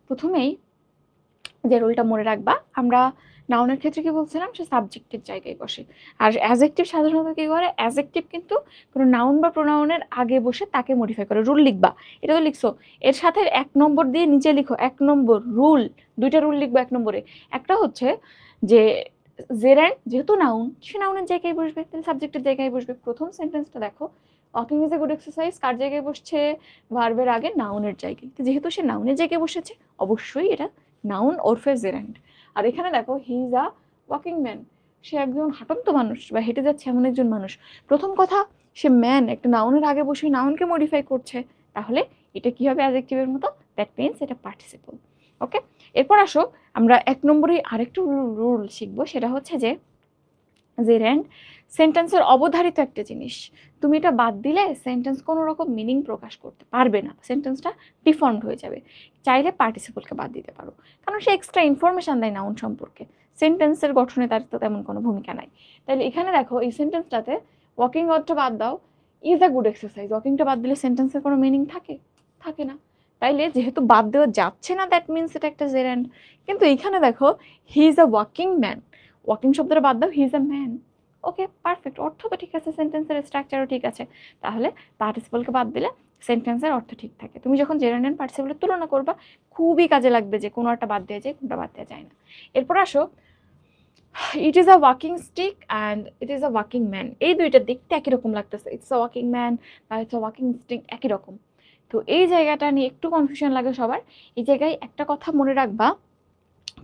প্রথমেই যে রুলটা মনে রাখবা, আমরা নাউনের ক্ষেত্রে কি বলছিলাম, সে সাবজেক্টের জায়গায় বসে। আর অ্যাজেক্টিভ সাধারণত কি করে, অ্যাজেক্টিভ কিন্তু কোনো নাউন বা প্রোনাউনের আগে বসে তাকে মডিফাই করে। রুল লিখবা, এটা তো লিখছো, এর সাথে 1 নম্বর দিয়ে নিচে লিখো 1 নম্বর রুল। 2টা রুল লিখবো 1 নম্বরে। একটা হচ্ছে যে জেরান্ড যেহেতু নাউন, সে নাউনের জায়গায় বসবে, তাহলে সাবজেক্টের জায়গায় বসবে। প্রথম সেন্টেন্সটা দেখো, walking is a good exercise কার জায়গায় বসছে, ভার্বের আগে নাউনের জায়গায়। তো যেহেতু সে নাউনের জায়গায় বসেছে, অবশ্যই এটা নাউন ওরফে জেরান্ড। আর এখানে দেখো he is a walking man, সে একজন হাঁটন্ত মানুষ বা হেঁটে যাচ্ছে এমন একজন মানুষ। প্রথম কথা, সে ম্যান একটা নাউনের আগে বসে নাউনকে মডিফাই করছে, তাহলে এটা কি হবে অ্যাডজেক্টিভের মতো, দ্যাট মিন্স এটা পার্টিসিপল। ওকে, এরপর আসো আমরা 1 নম্বরে আরেকটু রুল শিখবো, সেটা হচ্ছে যে জেরান্ড সেন্টেন্সের অবধারিত একটা জিনিস। তুমি এটা বাদ দিলে সেন্টেন্স কোনো রকম মিনিং প্রকাশ করতে পারবে না, সেন্টেন্সটা ডিফর্মড হয়ে যাবে। চাইলে পার্টিসিপলকে বাদ দিতে পারো, কারণ সে এক্সট্রা ইনফরমেশন দেয় নাউন সম্পর্কে, সেন্টেন্সের গঠনে তার তো তেমন কোনো ভূমিকা নাই। তাহলে এখানে দেখো এই সেন্টেন্সটাতে ওয়াকিং ওয়ার্ডটা বাদ দাও, ইজ আ গুড এক্সারসাইজ, ওয়াকিংটা বাদ দিলে সেন্টেন্সের কোনো মিনিং থাকে, থাকে না। তাইলে যেহেতু বাদ দেওয়া যাচ্ছে না, দ্যাট মিনস এটা একটা জেরান্ড। কিন্তু এইখানে দেখো he is a walking man, walking শব্দটা বাদ দাও, হি is a man. Okay, perfect, অর্থ তো ঠিক আছে, সেন্টেন্সের স্ট্রাকচারও ঠিক আছে। তাহলে পার্টিসিপলকে বাদ দিলে সেন্টেন্সের অর্থ ঠিক থাকে। তুমি যখন জেরান্ড এন্ড পার্টিসিপলের তুলনা করবা, খুবই কাজে লাগবে যে কোনো একটা বাদ দেওয়া যায়, কোনটা বাদ দেওয়া যায় না। এরপর আসো, it is a walking stick and it is a walking man. এই দুইটা দেখতে একই রকম লাগতেছে, ইটস আ ওয়াকিং ম্যান বা ইটস আ ওয়াকিং স্টিক, একই রকম। তো এই জায়গাটা নিয়ে একটু কনফিউশন লাগে সবার। এই জায়গায় একটা কথা মনে রাখবা,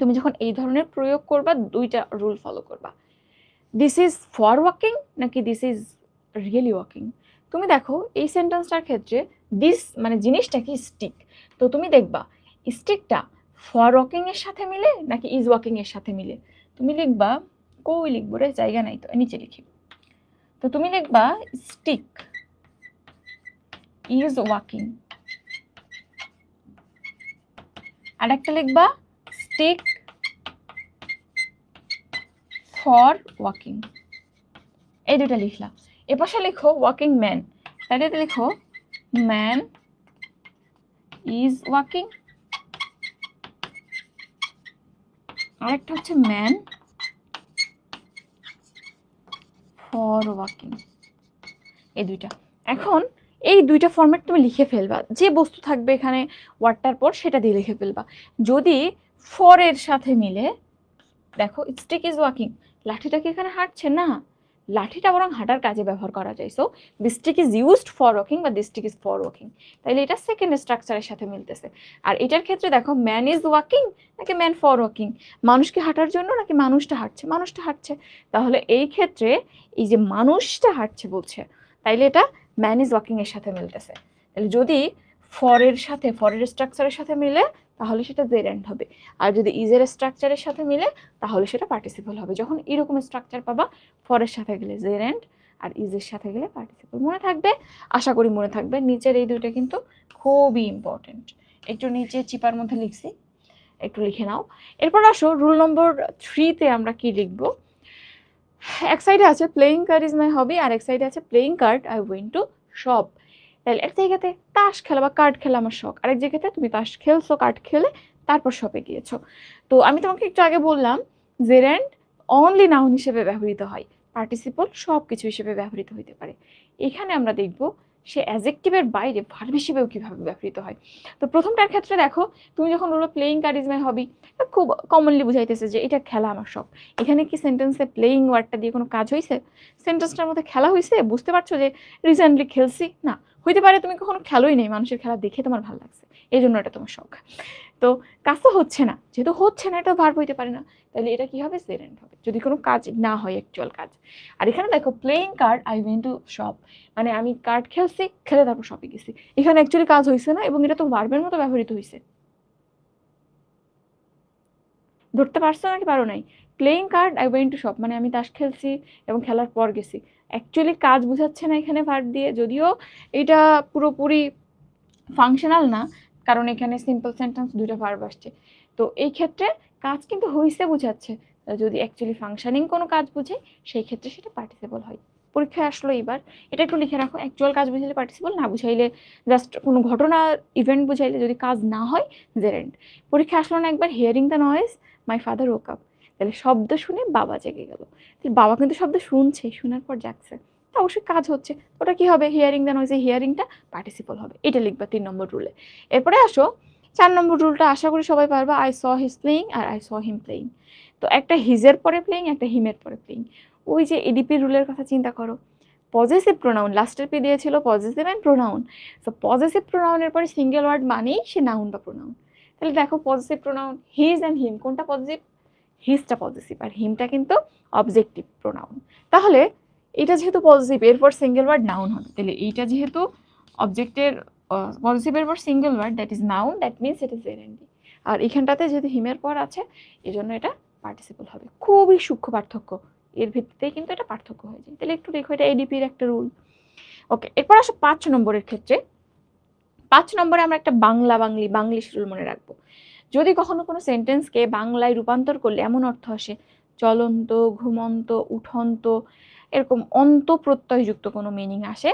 তুমি যখন এই ধরনের প্রয়োগ করবা, 2টা রুল ফলো করবা। দিস ইজ ফর ওয়াকিং নাকি দিস ইজ রিয়েলি ওয়াকিং। তুমি দেখো এই সেন্টেন্সটার ক্ষেত্রে দিস মানে জিনিসটা কি স্টিক, তো তুমি দেখবা স্টিকটা ফর ওয়াকিং এর সাথে মিলে নাকি ইজ ওয়াকিং এর সাথে মিলে। তুমি লিখবা, কই লিখবো রে, জায়গা নাই তো, নিচে লিখি। তো তুমি লিখবা স্টিক ইজ ওয়াকিং, আর একটা লিখবা স্টিক ফর ওয়াকিং। এই দুটা লিখলা। এপাশে লিখো ওয়াকিং ম্যান, তাহলে লিখো ম্যান ইজ ওয়াকিং, আরেকটা হচ্ছে ম্যান ফর ওয়াকিং। এই দুইটা। এখন এই 2টা ফরম্যাট তুমি লিখে ফেলবা, যে বস্তু থাকবে এখানে ওয়ার্ডটার পর সেটা দিয়ে লিখে ফেলবা। যদি ফর এর সাথে মিলে, দেখো স্টিক ইজ ওয়াকিং, লাঠিটা কি এখানে হাঁটছে না, লাঠিটা বরং হাঁটার কাজে ব্যবহার করা যায়। So this stick is used for walking বা this stick is for walking, তাইলে এটা সেকেন্ড স্ট্রাকচারের সাথে মিলতেছে। আর এটার ক্ষেত্রে দেখো ম্যান ইজ ওয়াকিং নাকি ম্যান ফর ওয়াকিং, মানুষ কি হাঁটার জন্য নাকি মানুষটা হাঁটছে, মানুষটা হাঁটছে। তাহলে এই ক্ষেত্রে এই যে মানুষটা হাঁটছে বলছে, তাইলে এটা ম্যান ইজ ওয়াকিং এর সাথে মিলতেছে। তাহলে যদি ফরের সাথে, ফরের স্ট্রাকচারের সাথে মিলে, তাহলে সেটা জেরান্ড হবে। আর যদি ইজের স্ট্রাকচারের সাথে মিলে, তাহলে সেটা পার্টিসিপল হবে। যখন এরকম স্ট্রাকচার পাবা, ফরের সাথে গেলে জেরান্ড আর ইজের সাথে গেলে পার্টিসিপল। মনে থাকবে, আশা করি মনে থাকবে। নিচের এই 2টা কিন্তু খুবই ইম্পর্টেন্ট, একটু নিচে চিপার মধ্যে লিখছি, একটু লিখে নাও। এরপর আসো রুল নম্বর 3তে আমরা কি লিখবো। এক সাইডে আছে প্লেইং কার্ড ইজ মাই হবি, আর এক সাইডে আছে playing card I went to shop. তাহলে এক জায়গাতে তাস খেলা বা কার্ড খেলা আমার শখ, আরেক জায়গাতে তুমি তাস খেলছো, কার্ড খেলে তারপর শপে গিয়েছো। তো আমি তোমাকে একটু আগে বললাম জেরান্ড অনলি নাউন হিসেবে ব্যবহৃত হয়, পার্টিসিপল সব কিছু হিসেবে ব্যবহৃত হইতে পারে। এখানে আমরা দেখব সে অ্যাজেক্টিভের বাইরে ভার্ব হিসেবেও কিভাবে ব্যবহৃত হয়। তো প্রথমটার ক্ষেত্রে দেখো, তুমি যখন বলবো প্লেইং কার্ড ইজ মাই হবি, খুব কমনলি বুঝাইতেছে যে এটা খেলা আমার শখ। এখানে কি সেন্টেন্সে প্লেইং ওয়ার্ডটা দিয়ে কোনো কাজ হয়েছে, সেন্টেন্সটার মধ্যে খেলা হয়েছে, বুঝতে পারছো যে রিসেন্টলি খেলছি না, হইতে পারে তুমি কখনো খেলোই নেই, মানুষের খেলা দেখে তোমার ভালো লাগছে, এই জন্য এটা তোমার শখ। তো কাজ তো হচ্ছে না, যেহেতু হচ্ছে না, এটা ভার্ব হইতে পারে না, তাহলে এটা কি হবে, জেরান্ড হবে, যদি কোনো কাজ না হয়, অ্যাকচুয়াল কাজ। আর এখানে দেখো playing card I went to shop, মানে আমি কার্ড খেলছি, খেলে তারপর শপে গেছি, এখানে অ্যাকচুয়ালি কাজ হয়েছে না, এবং এটা তো ভার্বের মতো ব্যবহৃত হয়েছে। ধরতে পারছো নাকি পারো নাই, playing card I went to shop মানে আমি তাস খেলছি এবং খেলার পর গেছি, অ্যাকচুয়ালি কাজ বুঝাচ্ছে না এখানে ভার্ব দিয়ে, যদিও এটা পুরোপুরি ফাংশনাল না, কারণ এখানে সিম্পল সেন্টেন্স 2টা ভার্ব আসছে। তো এই ক্ষেত্রে কাজ কিন্তু হইছে বুঝাচ্ছে, যদি অ্যাকচুয়ালি ফাংশনিং কোনো কাজ বুঝে, সেই ক্ষেত্রে সেটা পার্টিসিপল হয়। পরীক্ষায় আসলো এবার, এটা একটু লিখে রাখো। অ্যাকচুয়াল কাজ বুঝাইলে পার্টিসিপল, না বুঝাইলে জাস্ট কোনো ঘটনা ইভেন্ট বুঝাইলে যদি কাজ না হয় জেরেন্ট। পরীক্ষা আসলো না একবার, hearing the noise my father woke up, তাহলে শব্দ শুনে বাবা জেগে গেল। তাহলে বাবা কিন্তু শব্দ শুনছে, শোনার পর জাগছে, তা অবশ্যই কাজ হচ্ছে, ওটা কি হবে? হিয়ারিং দ্য নয়েজ, হিয়ারিংটা পার্টিসিপল হবে। এটা লিখবা 3 নম্বর রুলে। এরপরে আসো 4 নম্বর রুলটা, আশা করি সবাই পারবা। আই স হিজ প্লেইং আর আই স হিম প্লেইং। তো একটা হিজের পরে প্লেইং, একটা হিমের পরে প্লেইং। ওই যে এডিপি রুলের কথা চিন্তা করো, পজেসিভ প্রোনাউন লাস্টের পি দিয়েছিল, পজেসিভ অ্যান্ড প্রোনাউন। তো পজেসিভ প্রোনাউনের পরে সিঙ্গেল ওয়ার্ড মানেই সে নাউন বা প্রোনাউন। তাহলে দেখো possessive pronoun his and him, কোনটা পজেসিভ? হিজটা পজেসিভ, আর হিমটা কিন্তু অবজেক্টিভ প্রোনাউন। তাহলে এটা যেহেতু পজিটিভ, এরপর সিঙ্গেল ওয়ার্ড নাউন হবে, তাহলে এইটা যেহেতু অবজেক্টের পজিটিভের পর single word, that is noun, that means it is জেরেন্ডি। আর এখানটাতে যেহেতু হিমের পর আছে, এই জন্য এটা পার্টিসিপল হবে। খুবই সূক্ষ্ম পার্থক্য, এর ভিত্তিতেই কিন্তু এটা পার্থক্য হয়ে যায়। তাহলে একটু দেখো, এটা এডিপির একটা রুল। ওকে, এরপর আসো 5 নম্বরের ক্ষেত্রে। 5 নম্বরে আমরা একটা বাংলা বাংলিশ রুল মনে রাখবো। যদি কখনো কোনো সেন্টেন্সকে বাংলায় রূপান্তর করলে এমন অর্থ আসে চলন্ত, ঘুমন্ত, উঠন্ত, এরকম অন্ত প্রত্যয়যুক্ত কোনো মিনিং আসে,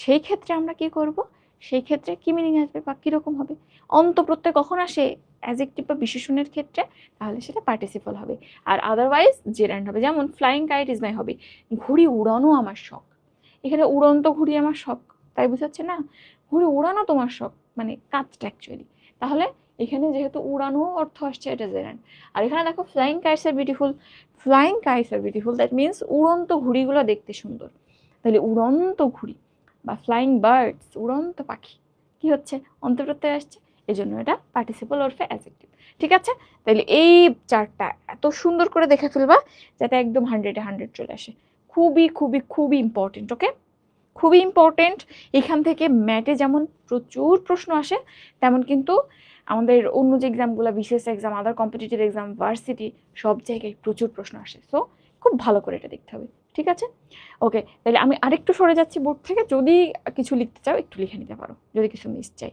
সেই ক্ষেত্রে আমরা কি করব? সেই ক্ষেত্রে কি মিনিং আসবে বা কিরকম হবে? অন্ত প্রত্যয় কখন আসে? অ্যাডজেক্টিভ বা বিশেষণের ক্ষেত্রে, তাহলে সেটা পার্টিসিপল হবে। আর আদারওয়াইজ জেরান্ড হবে। যেমন ফ্লাইং কাইট ইজ মাই হবি, ঘুড়ি উড়ানো আমার শখ। এখানে উড়ন্ত ঘুড়ি আমার শখ, তাই বুঝাচ্ছে না? ঘুড়ি উড়ানো তোমার শখ, মানে কাজটা অ্যাকচুয়ালি। তাহলে এখানে যেহেতু উড়ানো অর্থ আসছে, এটা জেরান্ড। আর এখানে দেখো flying kites are beautiful, flying kites are beautiful, that means উড়ন্ত ঘুড়িগুলো দেখতে সুন্দর। তাহলে উড়ন্ত ঘুড়ি বা ফ্লাইং বার্ডস, উড়ন্ত পাখি, কি হচ্ছে? অন্তঃপ্রত্যয় আসছে, এই জন্য এটা পার্টিসিপল ওরফে অ্যাডজেক্টিভ। ঠিক আছে? তাহলে এই চারটা এত সুন্দর করে দেখে ফেলবা যাতে একদম 100-এ 100 চলে আসে। খুবই খুবই খুবই ইম্পর্টেন্ট। ওকে, খুবই ইম্পর্টেন্ট। এখান থেকে ম্যাটে যেমন প্রচুর প্রশ্ন আসে, তেমন কিন্তু আমাদের অন্য যে এক্সামগুলো, বিশেষ এক্সাম, আদার কম্পিটিটিভ এক্সাম, ভার্সিটি, সব জায়গায় প্রচুর প্রশ্ন আসে। সো খুব ভালো করে এটা দেখতে হবে। ঠিক আছে? ওকে, তাহলে আমি আরেকটু সরে যাচ্ছি বোর্ড থেকে। যদি কিছু লিখতে চাও একটু লিখে নিতে পারো, যদি কিছু মিস চাই।